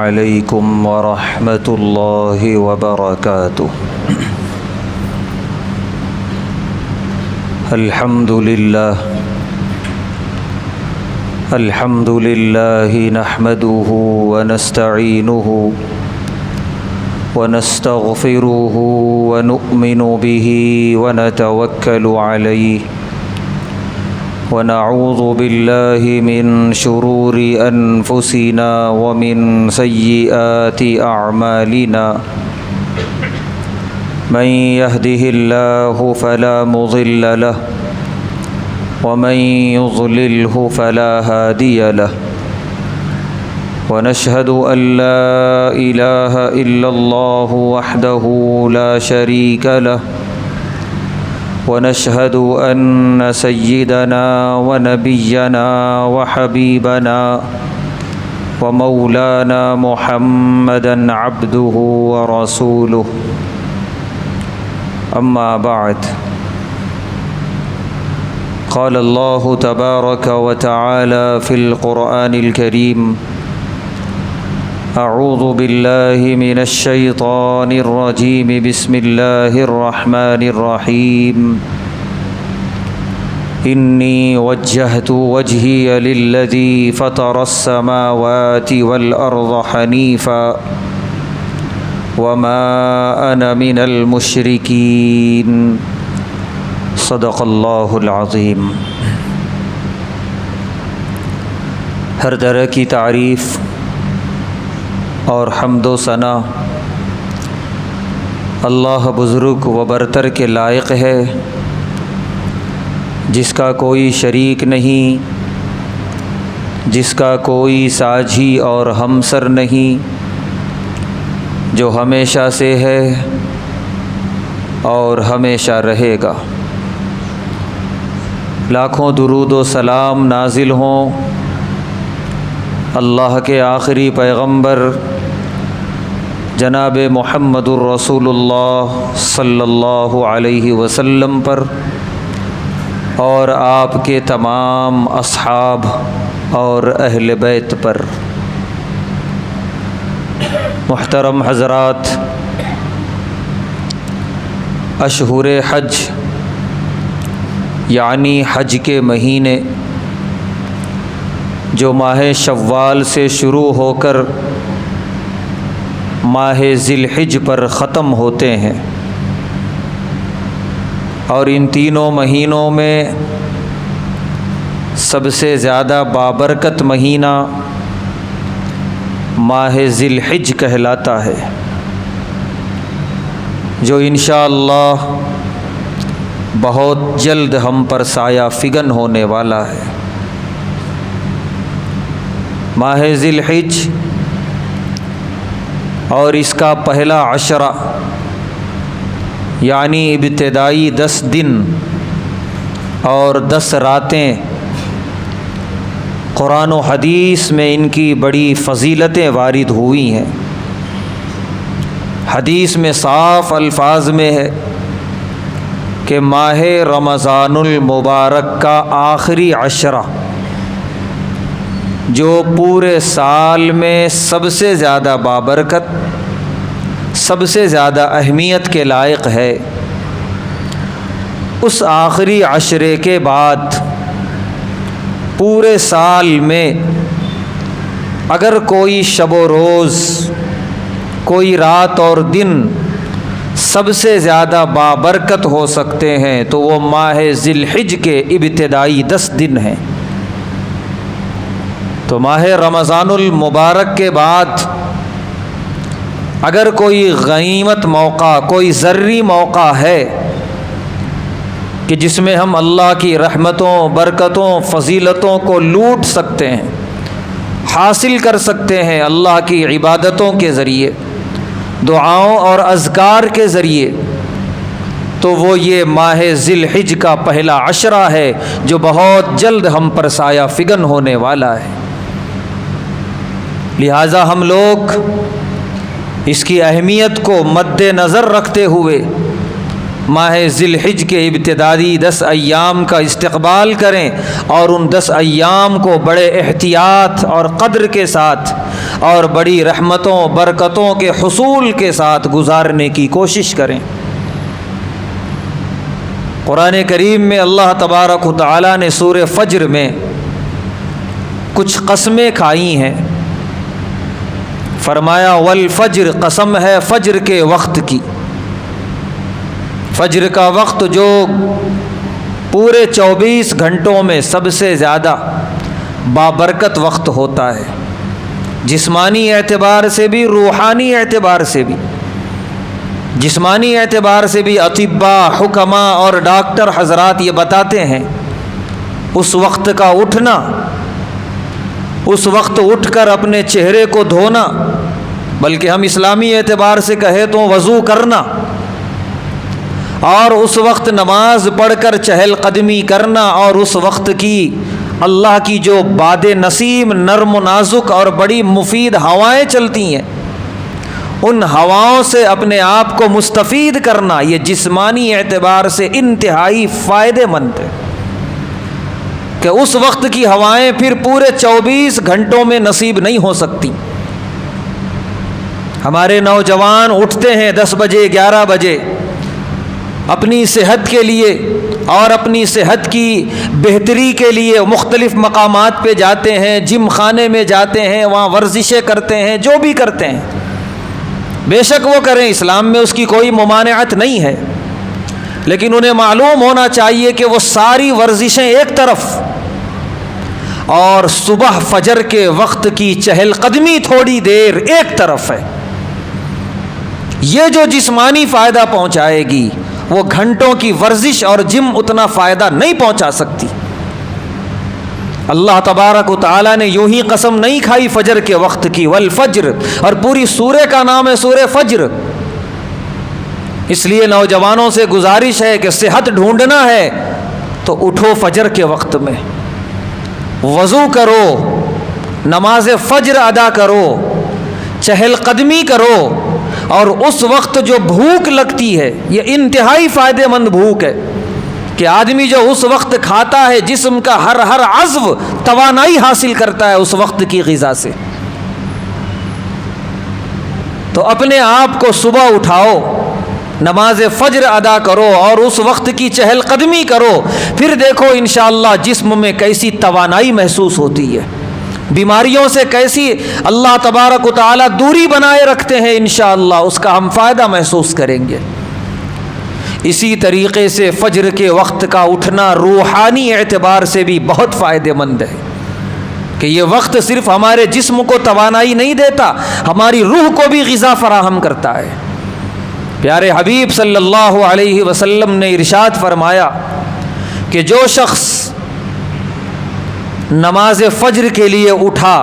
علیکم ورحمۃ اللہ وبرکاتہ۔ الحمد للہ نحمده ونستعینه ونستغفره ونؤمن به ونتوکل علیہ ونعوذ باللہ من شرور انفسنا ومن سیئات اعمالنا من يهده الله فلا مضل له ومن يضلله فلا هادي له ونشهد أن لا إله إلا الله وحده لا شريك له ونشهد أن سيدنا ونبينا وحبيبنا ومولانا محمدا عبده ورسوله أما بعد قال الله تبارك وتعالى في القرآن الكريم أعوذ بالله من الشيطان الرجيم بسم الله الرحمن الرحيم إني وجهت وجهي للذي فطر السماوات والأرض حنيفا وما أنا من المشركين صدق اللہ العظیم۔ ہر طرح کی تعریف اور حمد و ثنا اللہ بزرگ و برتر کے لائق ہے، جس کا کوئی شریک نہیں، جس کا کوئی ساجھی اور ہمسر نہیں، جو ہمیشہ سے ہے اور ہمیشہ رہے گا۔ لاکھوں درود و سلام نازل ہوں اللہ کے آخری پیغمبر جناب محمد الرسول اللہ صلی اللہ علیہ وسلم پر اور آپ کے تمام اصحاب اور اہل بیت پر۔ محترم حضرات، اشہر حج یعنی حج کے مہینے جو ماہ شوال سے شروع ہو کر ماہ ذی الحج پر ختم ہوتے ہیں، اور ان تینوں مہینوں میں سب سے زیادہ بابرکت مہینہ ماہ ذی الحج کہلاتا ہے، جو انشاءاللہ بہت جلد ہم پر سایہ فگن ہونے والا ہے۔ ماہ ذی الحج اور اس کا پہلا عشرہ یعنی ابتدائی 10 دن اور 10 راتیں قرآن و حدیث میں ان کی بڑی فضیلتیں وارد ہوئی ہیں۔ حدیث میں صاف الفاظ میں ہے کہ ماہ رمضان المبارک کا آخری عشرہ جو پورے سال میں سب سے زیادہ بابرکت، سب سے زیادہ اہمیت کے لائق ہے، اس آخری عشرے کے بعد پورے سال میں اگر کوئی شب و روز، کوئی رات اور دن سب سے زیادہ بابرکت ہو سکتے ہیں تو وہ ماہ ذی الحج کے ابتدائی 10 دن ہیں۔ تو ماہ رمضان المبارک کے بعد اگر کوئی غنیمت موقع، کوئی ذری موقع ہے کہ جس میں ہم اللہ کی رحمتوں، برکتوں، فضیلتوں کو لوٹ سکتے ہیں، حاصل کر سکتے ہیں اللہ کی عبادتوں کے ذریعے، دعاؤں اور اذکار کے ذریعے، تو وہ یہ ماہ ذی الحج کا پہلا عشرہ ہے جو بہت جلد ہم پر سایہ فگن ہونے والا ہے۔ لہٰذا ہم لوگ اس کی اہمیت کو مد نظر رکھتے ہوئے ماہ ذی الحج کے ابتدائی 10 ایام کا استقبال کریں اور ان 10 ایام کو بڑے احتیاط اور قدر کے ساتھ اور بڑی رحمتوں برکتوں کے حصول کے ساتھ گزارنے کی کوشش کریں۔ قرآن کریم میں اللہ تبارک و تعالیٰ نے سورہ فجر میں کچھ قسمیں کھائی ہیں۔ فرمایا والفجر، قسم ہے فجر کے وقت کی۔ فجر کا وقت جو پورے 24 گھنٹوں میں سب سے زیادہ بابرکت وقت ہوتا ہے، جسمانی اعتبار سے بھی روحانی اعتبار سے بھی۔ جسمانی اعتبار سے بھی اطباء، حکماء اور ڈاکٹر حضرات یہ بتاتے ہیں اس وقت کا اٹھنا، اس وقت اٹھ کر اپنے چہرے کو دھونا، بلکہ ہم اسلامی اعتبار سے کہیں تو وضو کرنا، اور اس وقت نماز پڑھ کر چہل قدمی کرنا، اور اس وقت کی اللہ کی جو باد نسیم نرم و نازک اور بڑی مفید ہوائیں چلتی ہیں، ان ہواؤں سے اپنے آپ کو مستفید کرنا، یہ جسمانی اعتبار سے انتہائی فائدہ مند ہے کہ اس وقت کی ہوائیں پھر پورے 24 گھنٹوں میں نصیب نہیں ہو سکتی۔ ہمارے نوجوان اٹھتے ہیں 10 بجے 11 بجے اپنی صحت کے لیے اور اپنی صحت کی بہتری کے لیے مختلف مقامات پہ جاتے ہیں، جم خانے میں جاتے ہیں، وہاں ورزشیں کرتے ہیں، جو بھی کرتے ہیں بے شک وہ کریں، اسلام میں اس کی کوئی ممانعت نہیں ہے، لیکن انہیں معلوم ہونا چاہیے کہ وہ ساری ورزشیں ایک طرف اور صبح فجر کے وقت کی چہل قدمی تھوڑی دیر ایک طرف ہے۔ یہ جو جسمانی فائدہ پہنچائے گی وہ گھنٹوں کی ورزش اور جم اتنا فائدہ نہیں پہنچا سکتی۔ اللہ تبارک و تعالیٰ نے یوں ہی قسم نہیں کھائی فجر کے وقت کی، والفجر، اور پوری سورہ کا نام ہے سورہ فجر۔ اس لیے نوجوانوں سے گزارش ہے کہ صحت ڈھونڈنا ہے تو اٹھو فجر کے وقت میں، وضو کرو، نماز فجر ادا کرو، چہل قدمی کرو، اور اس وقت جو بھوک لگتی ہے یہ انتہائی فائدہ مند بھوک ہے کہ آدمی جو اس وقت کھاتا ہے جسم کا ہر عضو توانائی حاصل کرتا ہے اس وقت کی غذا سے۔ تو اپنے آپ کو صبح اٹھاؤ، نماز فجر ادا کرو اور اس وقت کی چہل قدمی کرو، پھر دیکھو انشاءاللہ جسم میں کیسی توانائی محسوس ہوتی ہے، بیماریوں سے کیسی اللہ تبارک و تعالی دوری بنائے رکھتے ہیں، انشاءاللہ اس کا ہم فائدہ محسوس کریں گے۔ اسی طریقے سے فجر کے وقت کا اٹھنا روحانی اعتبار سے بھی بہت فائدہ مند ہے کہ یہ وقت صرف ہمارے جسم کو توانائی نہیں دیتا، ہماری روح کو بھی غذا فراہم کرتا ہے۔ پیارے حبیب صلی اللہ علیہ وسلم نے ارشاد فرمایا کہ جو شخص نماز فجر کے لیے اٹھا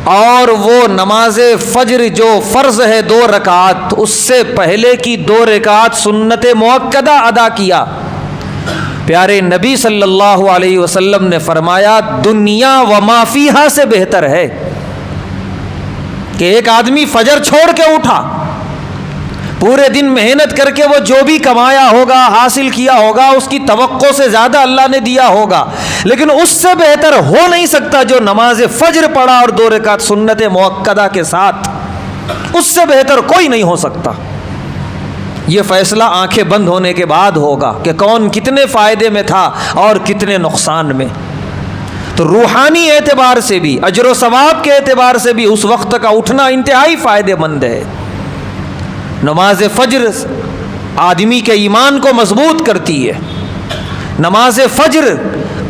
اور وہ نماز فجر جو فرض ہے 2 رکعات، اس سے پہلے کی 2 رکعات سنت مؤکدہ ادا کیا، پیارے نبی صلی اللہ علیہ وسلم نے فرمایا دنیا و ما فیہا سے بہتر ہے کہ ایک آدمی فجر چھوڑ کے اٹھا، پورے دن محنت کر کے وہ جو بھی کمایا ہوگا حاصل کیا ہوگا اس کی توقع سے زیادہ اللہ نے دیا ہوگا، لیکن اس سے بہتر ہو نہیں سکتا جو نماز فجر پڑھا اور 2 رکعت سنت مؤکدہ کے ساتھ، اس سے بہتر کوئی نہیں ہو سکتا۔ یہ فیصلہ آنکھیں بند ہونے کے بعد ہوگا کہ کون کتنے فائدے میں تھا اور کتنے نقصان میں۔ تو روحانی اعتبار سے بھی، اجر و ثواب کے اعتبار سے بھی اس وقت کا اٹھنا انتہائی فائدہ مند ہے۔ نماز فجر آدمی کے ایمان کو مضبوط کرتی ہے، نماز فجر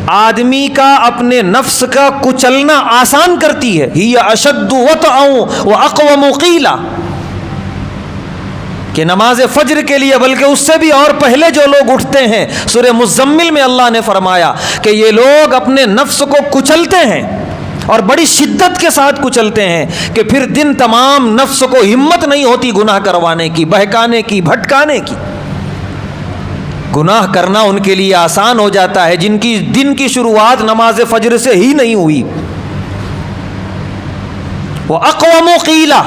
آدمی کا اپنے نفس کا کچلنا آسان کرتی ہے، ہی اشد وطئا واقوم قیلا، کہ نماز فجر کے لیے بلکہ اس سے بھی اور پہلے جو لوگ اٹھتے ہیں، سورہ مزمل میں اللہ نے فرمایا کہ یہ لوگ اپنے نفس کو کچلتے ہیں اور بڑی شدت کے ساتھ کچلتے ہیں کہ پھر دن تمام نفس کو ہمت نہیں ہوتی گناہ کروانے کی، بہکانے کی، بھٹکانے کی۔ گناہ کرنا ان کے لیے آسان ہو جاتا ہے جن کی دن کی شروعات نماز فجر سے ہی نہیں ہوئی۔ وَأَقْوَمُ قِيلًا،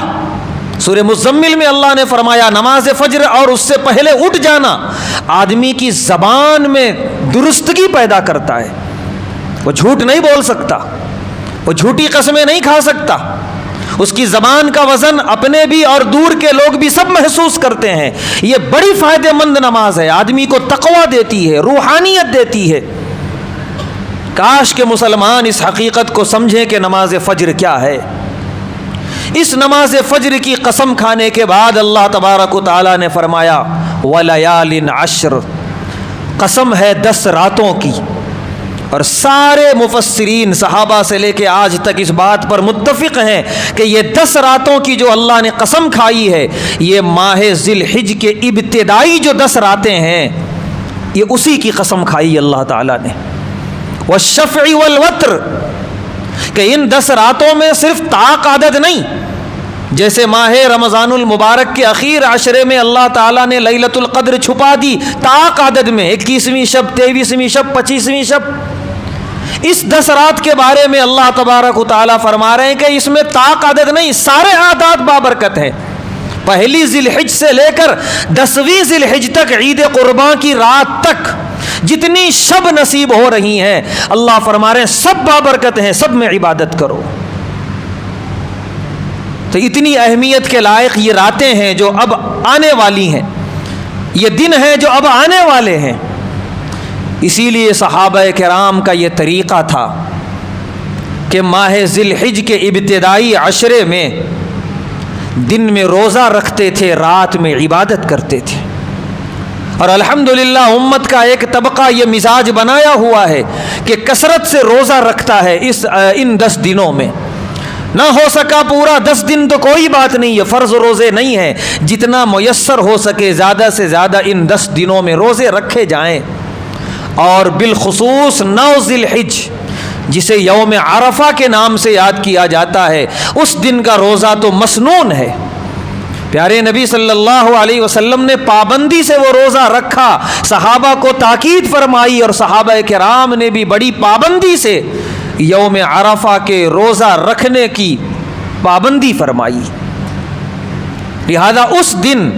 سورہ مزمل میں اللہ نے فرمایا نماز فجر اور اس سے پہلے اٹھ جانا آدمی کی زبان میں درستگی پیدا کرتا ہے، وہ جھوٹ نہیں بول سکتا، وہ جھوٹی قسمیں نہیں کھا سکتا. اس کی زبان کا وزن اپنے بھی اور دور کے لوگ بھی سب محسوس کرتے ہیں. یہ بڑی فائدہ مند نماز ہے, آدمی کو تقویٰ دیتی ہے, روحانیت دیتی ہے. کاش کہ مسلمان اس حقیقت کو سمجھیں کہ نماز فجر کیا ہے. اس نماز فجر کی قسم کھانے کے بعد اللہ تبارک و تعالیٰ نے فرمایا وَلَيَالٍ عَشْرٍ, قسم ہے 10 راتوں کی. اور سارے مفسرین صحابہ سے لے کے آج تک اس بات پر متفق ہیں کہ یہ 10 راتوں کی جو اللہ نے قسم کھائی ہے, یہ ماہ ذی الحج کے ابتدائی جو 10 راتیں ہیں, یہ اسی کی قسم کھائی اللہ تعالیٰ نے. والشفع والوتر, کہ ان 10 راتوں میں صرف طاق عدد نہیں, جیسے ماہ رمضان المبارک کے اخیر عشرے میں اللہ تعالیٰ نے لیلۃ القدر چھپا دی طاق عدد میں, 21ویں شب, 23ویں شب, 25ویں شب. اس 10 رات کے بارے میں اللہ تبارک و تعالیٰ فرما رہے ہیں کہ اس میں طاق عدد نہیں, سارے عادات بابرکت ہیں. پہلی ذی الحج سے لے کر 10ویں ذی الحج تک, عید قرباں کی رات تک جتنی شب نصیب ہو رہی ہیں, اللہ فرما رہے ہیں سب بابرکت ہیں, سب میں عبادت کرو. تو اتنی اہمیت کے لائق یہ راتیں ہیں جو اب آنے والی ہیں, یہ دن ہیں جو اب آنے والے ہیں. اسی لیے صحابہ کرام کا یہ طریقہ تھا کہ ماہ ذی الحج کے ابتدائی عشرے میں دن میں روزہ رکھتے تھے, رات میں عبادت کرتے تھے. اور الحمدللہ امت کا ایک طبقہ یہ مزاج بنایا ہوا ہے کہ کثرت سے روزہ رکھتا ہے ان 10 دنوں میں. نہ ہو سکا پورا 10 دن تو کوئی بات نہیں ہے, فرض روزے نہیں ہیں, جتنا میسر ہو سکے زیادہ سے زیادہ ان 10 دنوں میں روزے رکھے جائیں. اور بالخصوص 9 ذی الحج جسے یوم عرفہ کے نام سے یاد کیا جاتا ہے, اس دن کا روزہ تو مسنون ہے. پیارے نبی صلی اللہ علیہ وسلم نے پابندی سے وہ روزہ رکھا, صحابہ کو تاکید فرمائی, اور صحابہ کرام نے بھی بڑی پابندی سے یوم عرفہ کے روزہ رکھنے کی پابندی فرمائی. لہذا اس دن,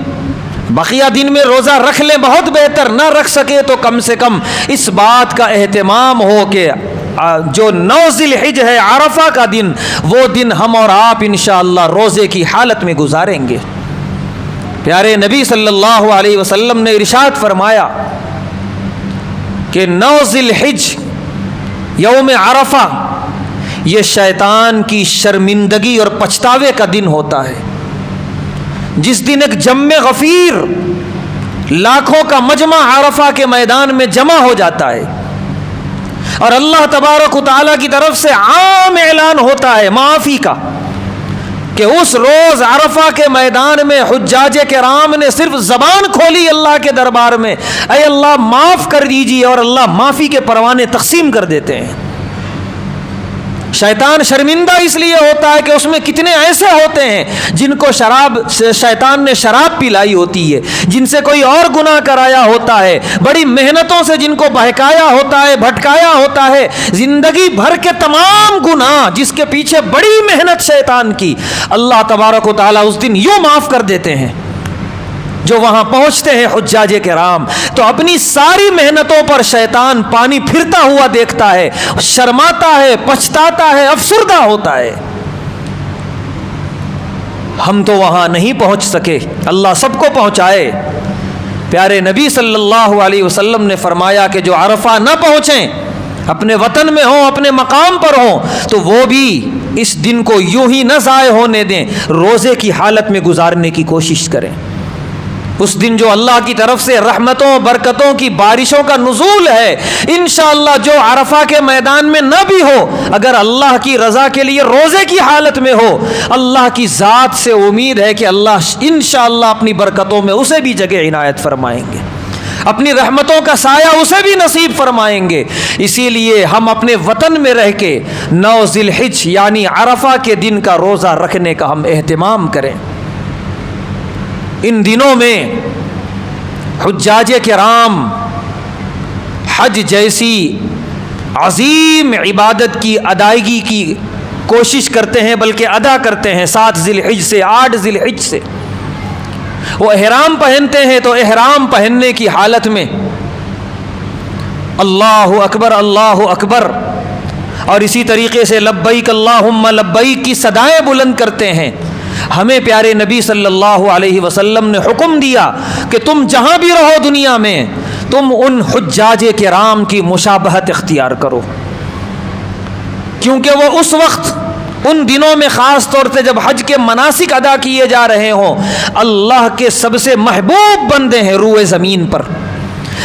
بقیہ دن میں روزہ رکھ لیں بہت بہتر, نہ رکھ سکے تو کم سے کم اس بات کا اہتمام ہو کہ جو 9 ذی الحج ہے عرفہ کا دن, وہ دن ہم اور آپ انشاءاللہ روزے کی حالت میں گزاریں گے. پیارے نبی صلی اللہ علیہ وسلم نے ارشاد فرمایا کہ 9 ذی الحج یوم عرفہ یہ شیطان کی شرمندگی اور پچھتاوے کا دن ہوتا ہے, جس دن ایک جم غفیر لاکھوں کا مجمع عرفہ کے میدان میں جمع ہو جاتا ہے, اور اللہ تبارک و تعالیٰ کی طرف سے عام اعلان ہوتا ہے معافی کا کہ اس روز عرفہ کے میدان میں حجاج کرام نے صرف زبان کھولی اللہ کے دربار میں, اے اللہ معاف کر دیجیے, اور اللہ معافی کے پروانے تقسیم کر دیتے ہیں. شیطان شرمندہ اس لیے ہوتا ہے کہ اس میں کتنے ایسے ہوتے ہیں جن کو شیطان نے شراب پلائی ہوتی ہے, جن سے کوئی اور گناہ کرایا ہوتا ہے, بڑی محنتوں سے جن کو بہکایا ہوتا ہے, بھٹکایا ہوتا ہے, زندگی بھر کے تمام گناہ جس کے پیچھے بڑی محنت شیطان کی, اللہ تبارک و تعالیٰ اس دن یوں معاف کر دیتے ہیں جو وہاں پہنچتے ہیں حجاج کرام. تو اپنی ساری محنتوں پر شیطان پانی پھرتا ہوا دیکھتا ہے, شرماتا ہے, پچھتاتا ہے, افسردہ ہوتا ہے. ہم تو وہاں نہیں پہنچ سکے, اللہ سب کو پہنچائے. پیارے نبی صلی اللہ علیہ وسلم نے فرمایا کہ جو عرفہ نہ پہنچیں, اپنے وطن میں ہوں, اپنے مقام پر ہوں, تو وہ بھی اس دن کو یوں ہی نہ ضائع ہونے دیں, روزے کی حالت میں گزارنے کی کوشش کریں. اس دن جو اللہ کی طرف سے رحمتوں برکتوں کی بارشوں کا نزول ہے, انشاءاللہ جو عرفہ کے میدان میں نہ بھی ہو, اگر اللہ کی رضا کے لیے روزے کی حالت میں ہو, اللہ کی ذات سے امید ہے کہ اللہ انشاءاللہ اپنی برکتوں میں اسے بھی جگہ عنایت فرمائیں گے, اپنی رحمتوں کا سایہ اسے بھی نصیب فرمائیں گے. اسی لیے ہم اپنے وطن میں رہ کے 9 ذی الحج یعنی عرفہ کے دن کا روزہ رکھنے کا ہم اہتمام کریں. ان دنوں میں حجاج کرام حج جیسی عظیم عبادت کی ادائیگی کی کوشش کرتے ہیں, بلکہ ادا کرتے ہیں 7 ذی الحج سے, 8 ذی الحج سے. وہ احرام پہنتے ہیں تو احرام پہننے کی حالت میں اللہ اکبر اللہ اکبر اور اسی طریقے سے لبیک اللہم لبیک کی صدائیں بلند کرتے ہیں۔ ہمیں پیارے نبی صلی اللہ علیہ وسلم نے حکم دیا کہ تم جہاں بھی رہو دنیا میں تم ان حجاج کرام کی مشابہت اختیار کرو، کیونکہ وہ اس وقت ان دنوں میں خاص طور سے جب حج کے مناسک ادا کیے جا رہے ہوں اللہ کے سب سے محبوب بندے ہیں روئے زمین پر،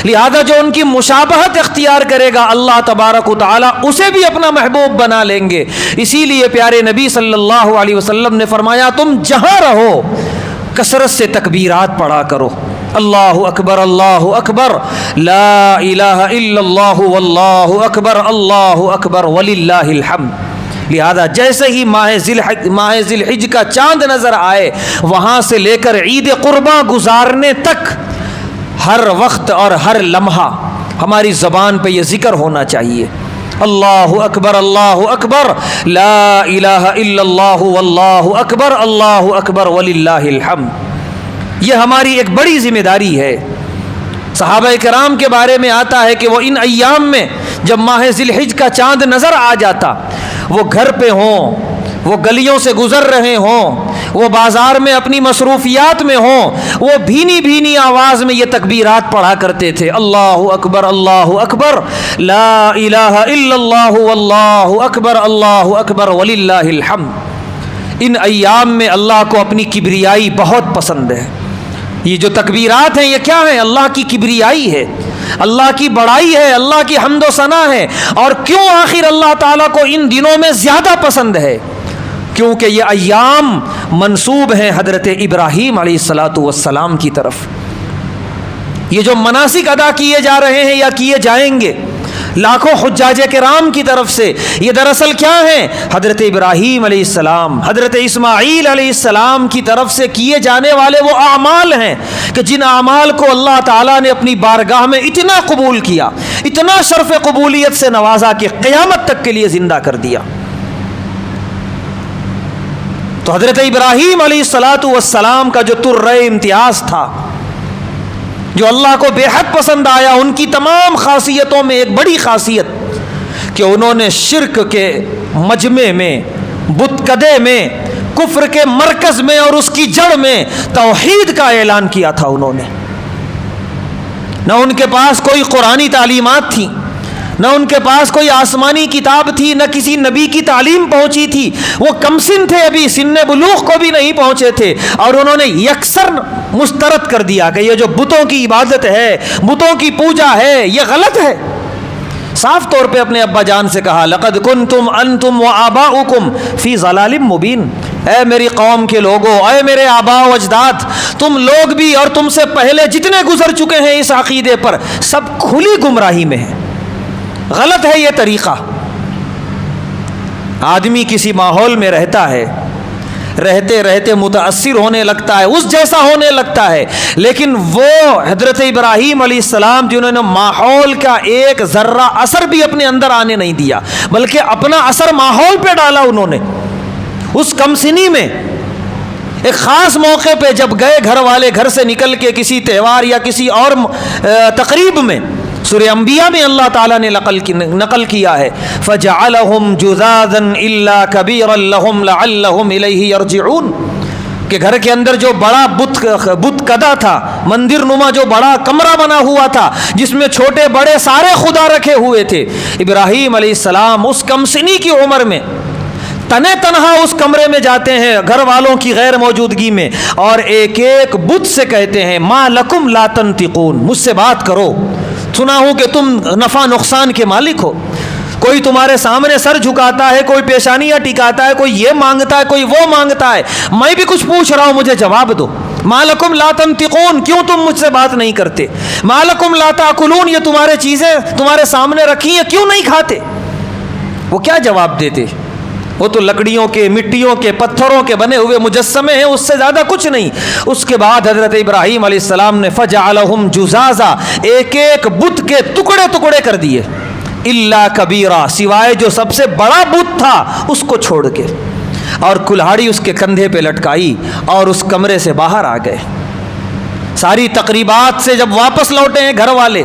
لہذا جو ان کی مشابہت اختیار کرے گا اللہ تبارک و تعالیٰ اسے بھی اپنا محبوب بنا لیں گے۔ اسی لیے پیارے نبی صلی اللہ علیہ وسلم نے فرمایا تم جہاں رہو کثرت سے تکبیرات پڑھا کرو، اللہ اکبر لا الہ الا اللہ واللہ اکبر وللہ الحمد۔ لہذا جیسے ہی ماہ ذی الحج کا چاند نظر آئے وہاں سے لے کر عید قرباں گزارنے تک ہر وقت اور ہر لمحہ ہماری زبان پہ یہ ذکر ہونا چاہیے، اللہ اکبر لا الہ الا اللہ واللہ اکبر وللہ الحمد۔ یہ ہماری ایک بڑی ذمہ داری ہے۔ صحابہ کرام کے بارے میں آتا ہے کہ وہ ان ایام میں جب ماہ ذی الحج کا چاند نظر آ جاتا وہ گھر پہ ہوں، وہ گلیوں سے گزر رہے ہوں، وہ بازار میں اپنی مصروفیات میں ہوں، وہ بھینی بھینی آواز میں یہ تکبیرات پڑھا کرتے تھے، اللہ اکبر لا الہ الا اللہ واللہ اکبر وللہ الحمد۔ ان ایام میں اللہ کو اپنی کبریائی بہت پسند ہے۔ یہ جو تکبیرات ہیں یہ کیا ہیں؟ اللہ کی کبریائی ہے، اللہ کی بڑائی ہے، اللہ کی حمد و ثنا ہے۔ اور کیوں آخر اللہ تعالیٰ کو ان دنوں میں زیادہ پسند ہے؟ کیونکہ یہ ایام منسوب ہیں حضرت ابراہیم علیہ السلام کی طرف۔ یہ جو مناسک ادا کیے جا رہے ہیں یا کیے جائیں گے لاکھوں حجاج کرام کی طرف سے، یہ دراصل کیا ہیں؟ حضرت ابراہیم علیہ السلام، حضرت اسماعیل علیہ السلام کی طرف سے کیے جانے والے وہ اعمال ہیں کہ جن اعمال کو اللہ تعالیٰ نے اپنی بارگاہ میں اتنا قبول کیا، اتنا شرف قبولیت سے نوازا کہ قیامت تک کے لیے زندہ کر دیا۔ تو حضرت ابراہیم علیہ السلام کا جو ترہ امتیاز تھا، جو اللہ کو بے حد پسند آیا، ان کی تمام خاصیتوں میں ایک بڑی خاصیت کہ انہوں نے شرک کے مجمع میں، بت کدے میں، کفر کے مرکز میں اور اس کی جڑ میں توحید کا اعلان کیا تھا۔ انہوں نے نہ ان کے پاس کوئی قرآنی تعلیمات تھیں، نہ ان کے پاس کوئی آسمانی کتاب تھی، نہ کسی نبی کی تعلیم پہنچی تھی، وہ کم سن تھے، ابھی سن بلوغ کو بھی نہیں پہنچے تھے، اور انہوں نے یکسر مسترد کر دیا کہ یہ جو بتوں کی عبادت ہے، بتوں کی پوجا ہے، یہ غلط ہے۔ صاف طور پہ اپنے ابا جان سے کہا لقد کنتم انتم وآباؤکم فی ضلال مبین، اے میری قوم کے لوگوں، اے میرے آباء و اجداد، تم لوگ بھی اور تم سے پہلے جتنے گزر چکے ہیں اس عقیدے پر سب کھلی گمراہی میں ہیں۔ غلط ہے یہ طریقہ۔ آدمی کسی ماحول میں رہتا ہے، رہتے رہتے متاثر ہونے لگتا ہے، اس جیسا ہونے لگتا ہے، لیکن وہ حضرت ابراہیم علیہ السلام جنہوں نے ماحول کا ایک ذرہ اثر بھی اپنے اندر آنے نہیں دیا، بلکہ اپنا اثر ماحول پہ ڈالا انہوں نے۔ اس کم سنی میں ایک خاص موقع پہ جب گئے گھر والے گھر سے نکل کے کسی تہوار یا کسی اور تقریب میں، سورہ انبیاء میں اللہ تعالیٰ نے نقل کیا ہے فَجَعَلَهُمْ جُذَاذًا إِلَّا كَبِيرًا لَهُمْ لَعَلَّهُمْ إِلَيْهِ يَرْجِعُونَ، کہ گھر کے اندر جو بڑا بت کدا تھا، مندر نما جو بڑا کمرہ بنا ہوا تھا جس میں چھوٹے بڑے سارے خدا رکھے ہوئے تھے، ابراہیم علیہ السلام اس کم سنی کی عمر میں تنے تنہا اس کمرے میں جاتے ہیں گھر والوں کی غیر موجودگی میں، اور ایک ایک بت سے کہتے ہیں ما لکم لا تنطقون، مجھ سے بات کرو، سنا ہوں کہ تم نفع نقصان کے مالک ہو، کوئی تمہارے سامنے سر جھکاتا ہے، کوئی پیشانیاں ٹکاتا ہے، کوئی یہ مانگتا ہے، کوئی وہ مانگتا ہے، میں بھی کچھ پوچھ رہا ہوں، مجھے جواب دو۔ ما لکم لا تنطقون، کیوں تم مجھ سے بات نہیں کرتے؟ ما لکم لا تاکلون، یہ تمہارے چیزیں تمہارے سامنے رکھی ہیں، کیوں نہیں کھاتے؟ وہ کیا جواب دیتے؟ وہ تو لکڑیوں کے، مٹیوں کے، پتھروں کے بنے ہوئے مجسمے ہیں، اس سے زیادہ کچھ نہیں۔ اس کے بعد حضرت ابراہیم علیہ السلام نے فجعلہم جزازا، ایک ایک بت کے ٹکڑے ٹکڑے کر دیے، الا کبیرہ، سوائے جو سب سے بڑا بت تھا اس کو چھوڑ کے، اور کلہاڑی اس کے کندھے پہ لٹکائی اور اس کمرے سے باہر آ گئے۔ ساری تقریبات سے جب واپس لوٹے ہیں گھر والے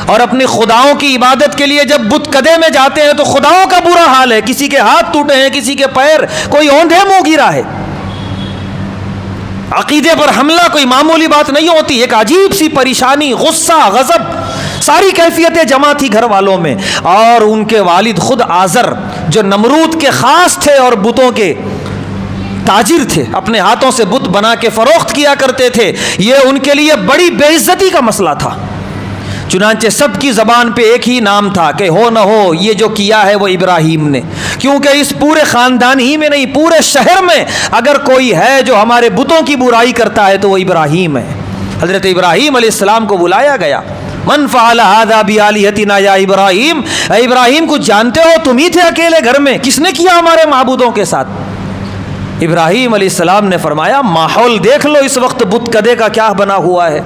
اور اپنی خداؤں کی عبادت کے لیے جب بت کدے میں جاتے ہیں تو خداؤں کا برا حال ہے، کسی کے ہاتھ ٹوٹے ہیں، کسی کے پیر، کوئی اوندھے منہ گرا ہے۔ عقیدے پر حملہ کوئی معمولی بات نہیں ہوتی، ایک عجیب سی پریشانی، غصہ، غضب، ساری کیفیتیں جمع تھی گھر والوں میں۔ اور ان کے والد خود آزر جو نمرود کے خاص تھے اور بتوں کے تاجر تھے، اپنے ہاتھوں سے بت بنا کے فروخت کیا کرتے تھے، یہ ان کے لیے بڑی بے عزتی کا مسئلہ تھا۔ چنانچہ سب کی زبان پہ ایک ہی نام تھا کہ ہو نہ ہو یہ جو کیا ہے وہ ابراہیم نے، کیونکہ اس پورے خاندان ہی میں نہیں، پورے شہر میں اگر کوئی ہے جو ہمارے بتوں کی برائی کرتا ہے تو وہ ابراہیم ہے۔ حضرت ابراہیم علیہ السلام کو بلایا گیا، من فعل هذا بآلهتنا یا ابراہیم، اے ابراہیم کچھ جانتے ہو تم ہی تھے اکیلے گھر میں، کس نے کیا ہمارے معبودوں کے ساتھ؟ ابراہیم علیہ السلام نے فرمایا ماحول دیکھ لو اس وقت بت کدے کا کیا بنا ہوا ہے،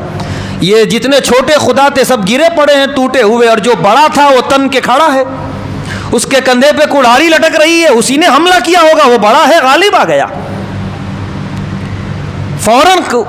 یہ جتنے چھوٹے خدا تھے سب گرے پڑے ہیں ٹوٹے ہوئے، اور جو بڑا تھا وہ تن کے کھڑا ہے، اس کے کندھے پہ کڑھاڑی لٹک رہی ہے، اسی نے حملہ کیا ہوگا، وہ بڑا ہے، غالب آ گیا۔ فوراً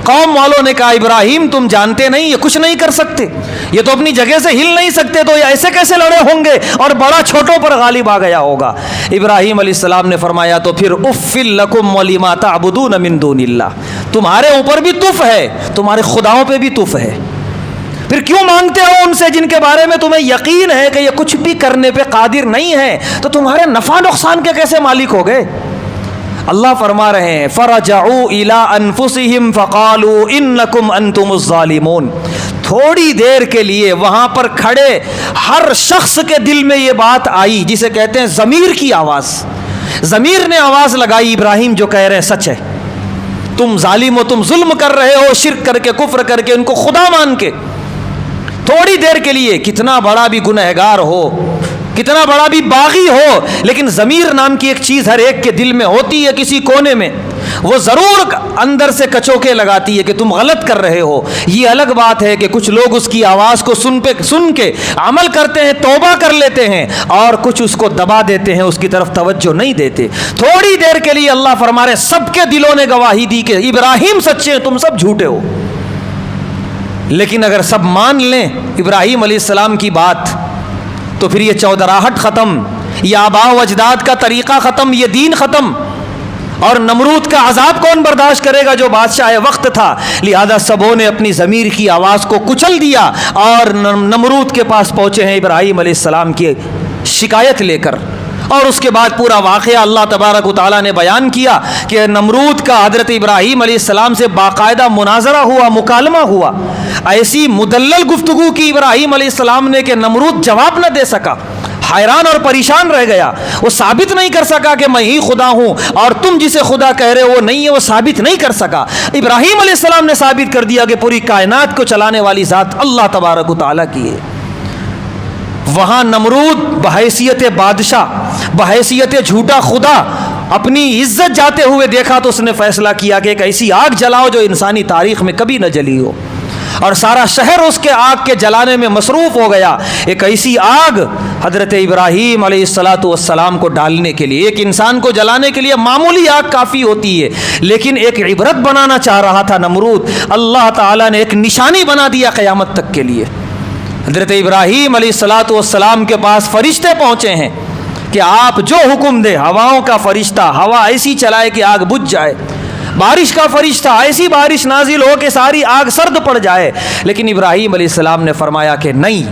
قوم والوں نے کہا ابراہیم تم جانتے نہیں یہ کچھ نہیں کر سکتے، یہ تو اپنی جگہ سے ہل نہیں سکتے، تو یہ ایسے کیسے لڑے ہوں گے اور بڑا چھوٹوں پر غالب آ گیا ہوگا۔ ابراہیم علیہ السلام نے فرمایا تو پھر اف لکم ولما تعبدون من دون اللہ، تمہارے اوپر بھی تف ہے، تمہارے خداؤں پہ بھی تف ہے، پھر کیوں مانگتے ہو ان سے جن کے بارے میں تمہیں یقین ہے کہ یہ کچھ بھی کرنے پہ قادر نہیں ہے، تو تمہارے نفع نقصان کے کیسے مالک ہو گئے؟ اللہ فرما رہے ہیں فرجعوا الی انفسہم فقالوا انکم انتم الظالمون، تھوڑی دیر کے لیے وہاں پر کھڑے ہر شخص کے دل میں یہ بات آئی جسے کہتے ہیں ضمیر کی آواز، ضمیر نے آواز لگائی ابراہیم جو کہہ رہے ہیں سچ ہے، تم ظالم ہو، تم ظلم کر رہے ہو، شرک کر کے کفر کر کے ان کو خدا مان کے۔ تھوڑی دیر کے لیے کتنا بڑا بھی گنہگار ہو، کتنا بڑا بھی باغی ہو، لیکن ضمیر نام کی ایک چیز ہر ایک کے دل میں ہوتی ہے، کسی کونے میں وہ ضرور اندر سے کچوکے لگاتی ہے کہ تم غلط کر رہے ہو۔ یہ الگ بات ہے کہ کچھ لوگ اس کی آواز کو سن کے عمل کرتے ہیں، توبہ کر لیتے ہیں، اور کچھ اس کو دبا دیتے ہیں، اس کی طرف توجہ نہیں دیتے۔ تھوڑی دیر کے لیے اللہ فرما رہے سب کے دلوں نے گواہی دی کہ ابراہیم سچے ہیں، تم سب جھوٹے ہو۔ لیکن اگر سب مان لیں ابراہیم علیہ السلام کی بات تو پھر یہ چودراہٹ ختم، یہ آباء و اجداد کا طریقہ ختم، یہ دین ختم، اور نمرود کا عذاب کون برداشت کرے گا جو بادشاہ وقت تھا؟ لہذا سبوں نے اپنی ضمیر کی آواز کو کچل دیا اور نمرود کے پاس پہنچے ہیں ابراہیم علیہ السلام کی شکایت لے کر۔ اور اس کے بعد پورا واقعہ اللہ تبارک و تعالیٰ نے بیان کیا کہ نمرود کا حضرت ابراہیم علیہ السلام سے باقاعدہ مناظرہ ہوا، مکالمہ ہوا، ایسی مدلل گفتگو کی ابراہیم علیہ السلام نے کہ نمرود جواب نہ دے سکا، حیران اور پریشان رہ گیا، وہ ثابت نہیں کر سکا کہ میں ہی خدا ہوں اور تم جسے خدا کہہ رہے ہو وہ نہیں ہے، وہ ثابت نہیں کر سکا۔ ابراہیم علیہ السلام نے ثابت کر دیا کہ پوری کائنات کو چلانے والی ذات اللہ تبارک و تعالیٰ کی ہے۔ وہاں نمرود بحیثیت بادشاہ، بحیثیت جھوٹا خدا، اپنی عزت جاتے ہوئے دیکھا تو اس نے فیصلہ کیا کہ ایک ایسی آگ جلاؤ جو انسانی تاریخ میں کبھی نہ جلی ہو، اور سارا شہر اس کے آگ کے جلانے میں مصروف ہو گیا۔ ایک ایسی آگ حضرت ابراہیم علیہ السلام کو ڈالنے کے لیے، ایک انسان کو جلانے کے لیے معمولی آگ کافی ہوتی ہے، لیکن ایک عبرت بنانا چاہ رہا تھا نمرود، اللہ تعالیٰ نے ایک نشانی بنا دیا قیامت تک کے لیے۔ حضرت ابراہیم علیہ السلام کے پاس فرشتے پہنچے ہیں کہ آپ جو حکم دے، ہواؤں کا فرشتہ ہوا ایسی چلائے کہ آگ بجھ جائے، بارش کا فرشتہ ایسی بارش نازل ہو کہ ساری آگ سرد پڑ جائے، لیکن ابراہیم علیہ السلام نے فرمایا کہ نہیں،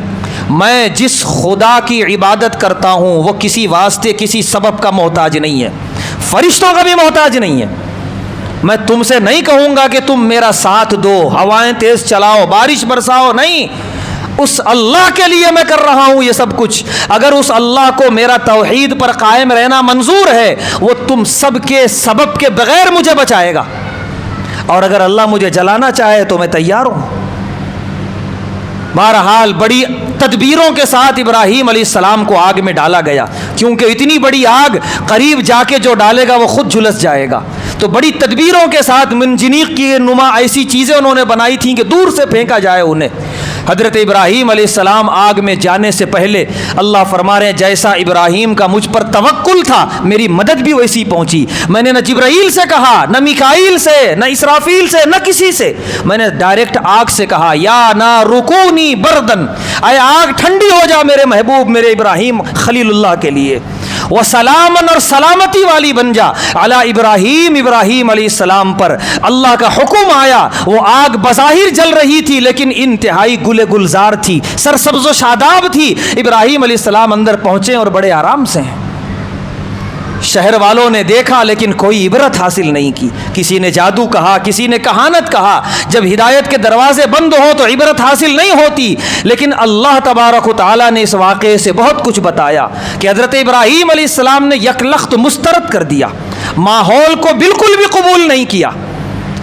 میں جس خدا کی عبادت کرتا ہوں وہ کسی واسطے کسی سبب کا محتاج نہیں ہے، فرشتوں کا بھی محتاج نہیں ہے، میں تم سے نہیں کہوں گا کہ تم میرا ساتھ دو، ہوائیں تیز چلاؤ، بارش برساؤ، نہیں، اس اللہ کے لیے میں کر رہا ہوں یہ سب کچھ۔ اگر اس اللہ کو میرا توحید پر قائم رہنا منظور ہے وہ تم سب کے سبب کے بغیر مجھے بچائے گا، اور اگر اللہ مجھے جلانا چاہے تو میں تیار ہوں۔ بہرحال بڑی تدبیروں کے ساتھ ابراہیم علیہ السلام کو آگ میں ڈالا گیا، کیونکہ اتنی بڑی آگ قریب جا کے جو ڈالے گا وہ خود جھلس جائے گا، تو بڑی تدبیروں کے ساتھ منجنیق کی نما ایسی چیزیں انہوں نے بنائی تھیں کہ دور سے پھینکا جائے انہیں۔ حضرت ابراہیم علیہ السلام آگ میں جانے سے پہلے اللہ فرما رہے ہیں جیسا ابراہیم کا مجھ پر توکل تھا میری مدد بھی ویسی پہنچی. میں نے نہ جبرائیل سے کہا, نہ میکائیل سے, نہ اسرافیل سے, نہ کسی سے, میں نے ڈائریکٹ آگ سے کہا یا نار کونی بردن, اے آگ ٹھنڈی ہو جا میرے محبوب میرے ابراہیم خلیل اللہ کے لیے, وہ سلامن اور سلامتی والی بن جا علی ابراہیم, ابراہیم علیہ السلام پر. اللہ کا حکم آیا, وہ آگ بظاہر جل رہی تھی لیکن انتہائی گل گلزار تھی, سرسبز و شاداب تھی. ابراہیم علیہ السلام اندر پہنچے اور بڑے آرام سے ہیں. شہر والوں نے دیکھا لیکن کوئی عبرت حاصل نہیں کی. کسی نے جادو کہا, کسی نے کہانت کہا. جب ہدایت کے دروازے بند ہو تو عبرت حاصل نہیں ہوتی. لیکن اللہ تبارک و تعالیٰ نے اس واقعے سے بہت کچھ بتایا کہ حضرت ابراہیم علیہ السلام نے یک لخت مسترد کر دیا, ماحول کو بالکل بھی قبول نہیں کیا.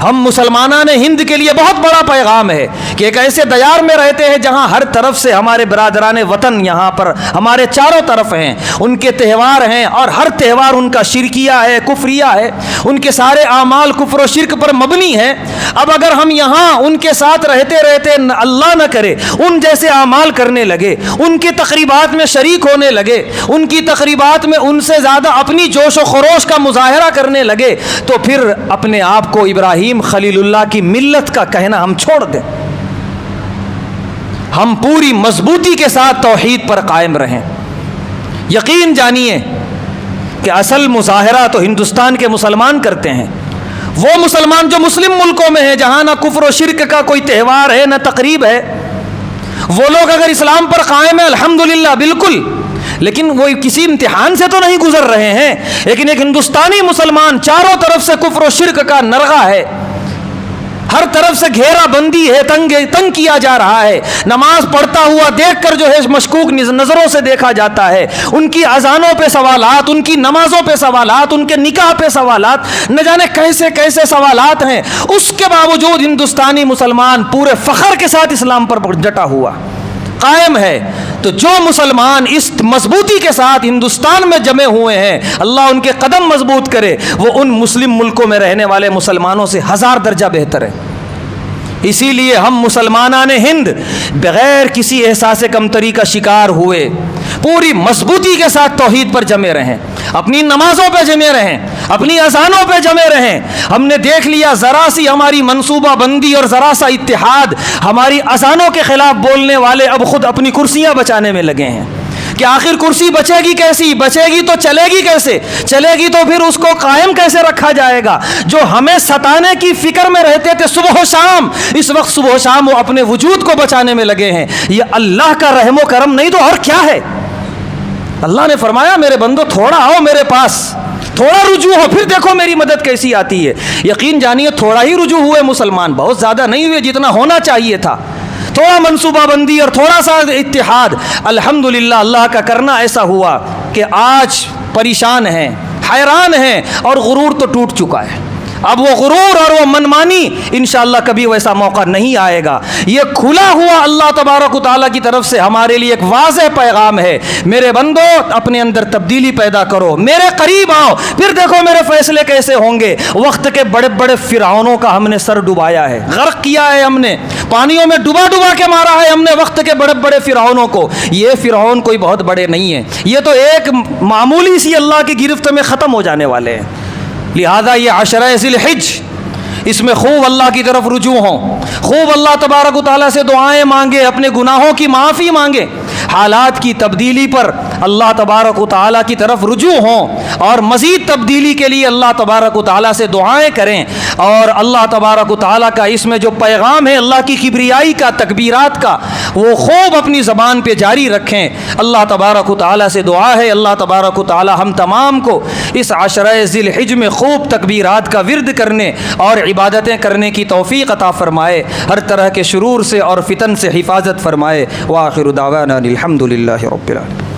ہم مسلمانان ہند کے لیے بہت بڑا پیغام ہے کہ ایک ایسے دیار میں رہتے ہیں جہاں ہر طرف سے ہمارے برادران وطن یہاں پر ہمارے چاروں طرف ہیں, ان کے تہوار ہیں اور ہر تہوار ان کا شرکیہ ہے, کفریہ ہے, ان کے سارے اعمال کفر و شرک پر مبنی ہیں. اب اگر ہم یہاں ان کے ساتھ رہتے رہتے اللہ نہ کرے ان جیسے اعمال کرنے لگے, ان کی تقریبات میں شریک ہونے لگے, ان کی تقریبات میں ان سے زیادہ اپنی جوش و خروش کا مظاہرہ کرنے لگے, تو پھر اپنے آپ کو ابراہیم خلیل اللہ کی ملت کا کہنا ہم چھوڑ دیں. ہم پوری مضبوطی کے ساتھ توحید پر قائم رہیں. یقین جانیے کہ اصل مظاہرہ تو ہندوستان کے مسلمان کرتے ہیں. وہ مسلمان جو مسلم ملکوں میں ہیں جہاں نہ کفر و شرک کا کوئی تہوار ہے نہ تقریب ہے, وہ لوگ اگر اسلام پر قائم ہیں الحمدللہ بالکل, لیکن وہ کسی امتحان سے تو نہیں گزر رہے ہیں. لیکن ایک ہندوستانی مسلمان چاروں طرف سے کفر و شرک کا نرغہ ہے, ہر طرف سے گھیرا بندی ہے, تنگ کیا جا رہا ہے. نماز پڑھتا ہوا دیکھ کر جو ہے مشکوک نظروں سے دیکھا جاتا ہے. ان کی اذانوں پہ سوالات, ان کی نمازوں پہ سوالات, ان کے نکاح پہ سوالات, نہ جانے کیسے کیسے سوالات ہیں. اس کے باوجود ہندوستانی مسلمان پورے فخر کے ساتھ اسلام پر ڈٹا ہوا قائم ہے. تو جو مسلمان اس مضبوطی کے ساتھ ہندوستان میں جمے ہوئے ہیں, اللہ ان کے قدم مضبوط کرے, وہ ان مسلم ملکوں میں رہنے والے مسلمانوں سے 1000 درجہ بہتر ہے. اسی لیے ہم مسلمانان ہند بغیر کسی احساس کمتری کا شکار ہوئے پوری مضبوطی کے ساتھ توحید پر جمے رہیں, اپنی نمازوں پہ جمے رہیں, اپنی اذانوں پہ جمے رہیں. ہم نے دیکھ لیا ذرا سی ہماری منصوبہ بندی اور ذرا سا اتحاد, ہماری اذانوں کے خلاف بولنے والے اب خود اپنی کرسیاں بچانے میں لگے ہیں کہ آخر کرسی بچے گی کیسی, بچے گی تو چلے گی کیسے, چلے گی تو پھر اس کو قائم کیسے رکھا جائے گا. جو ہمیں ستانے کی فکر میں رہتے تھے صبح و شام, اس وقت صبح و شام وہ اپنے وجود کو بچانے میں لگے ہیں. یہ اللہ کا رحم و کرم نہیں تو اور کیا ہے. اللہ نے فرمایا میرے بندو تھوڑا آؤ میرے پاس, تھوڑا رجوع ہو, پھر دیکھو میری مدد کیسی آتی ہے. یقین جانیے تھوڑا ہی رجوع ہوئے مسلمان, بہت زیادہ نہیں ہوئے جتنا ہونا چاہیے تھا. تھوڑا منصوبہ بندی اور تھوڑا سا اتحاد, الحمدللہ اللہ کا کرنا ایسا ہوا کہ آج پریشان ہیں, حیران ہیں, اور غرور تو ٹوٹ چکا ہے. اب وہ غرور اور وہ منمانی انشاءاللہ کبھی ویسا موقع نہیں آئے گا. یہ کھلا ہوا اللہ تبارک و تعالیٰ کی طرف سے ہمارے لیے ایک واضح پیغام ہے, میرے بندو اپنے اندر تبدیلی پیدا کرو, میرے قریب آؤ, پھر دیکھو میرے فیصلے کیسے ہوں گے. وقت کے بڑے بڑے فرعونوں کا ہم نے سر ڈبایا ہے, غرق کیا ہے, ہم نے پانیوں میں ڈبا ڈبا کے مارا ہے ہم نے وقت کے بڑے بڑے فرعونوں کو. یہ فرعون کوئی بہت بڑے نہیں ہیں, یہ تو ایک معمولی سی اللہ کی گرفت میں ختم ہو جانے والے ہیں. لہذا یہ عشرہ ذی الحج, اس میں خوب اللہ کی طرف رجوع ہوں, خوب اللہ تبارک و تعالیٰ سے دعائیں مانگے, اپنے گناہوں کی معافی مانگے, حالات کی تبدیلی پر اللہ تبارک و تعالیٰ کی طرف رجوع ہوں, اور مزید تبدیلی کے لیے اللہ تبارک و تعالیٰ سے دعائیں کریں. اور اللہ تبارک و تعالیٰ کا اس میں جو پیغام ہے اللہ کی کبریائی کا, تکبیرات کا, وہ خوب اپنی زبان پہ جاری رکھیں. اللہ تبارک و تعالیٰ سے دعا ہے اللہ تبارک و تعالیٰ ہم تمام کو اس عشرہ ذی الحج میں خوب تکبیرات کا ورد کرنے اور عبادتیں کرنے کی توفیق عطا فرمائے, ہر طرح کے شرور سے اور فتن سے حفاظت فرمائے. وآخر دعوانا الحمد للہ رب العالمین.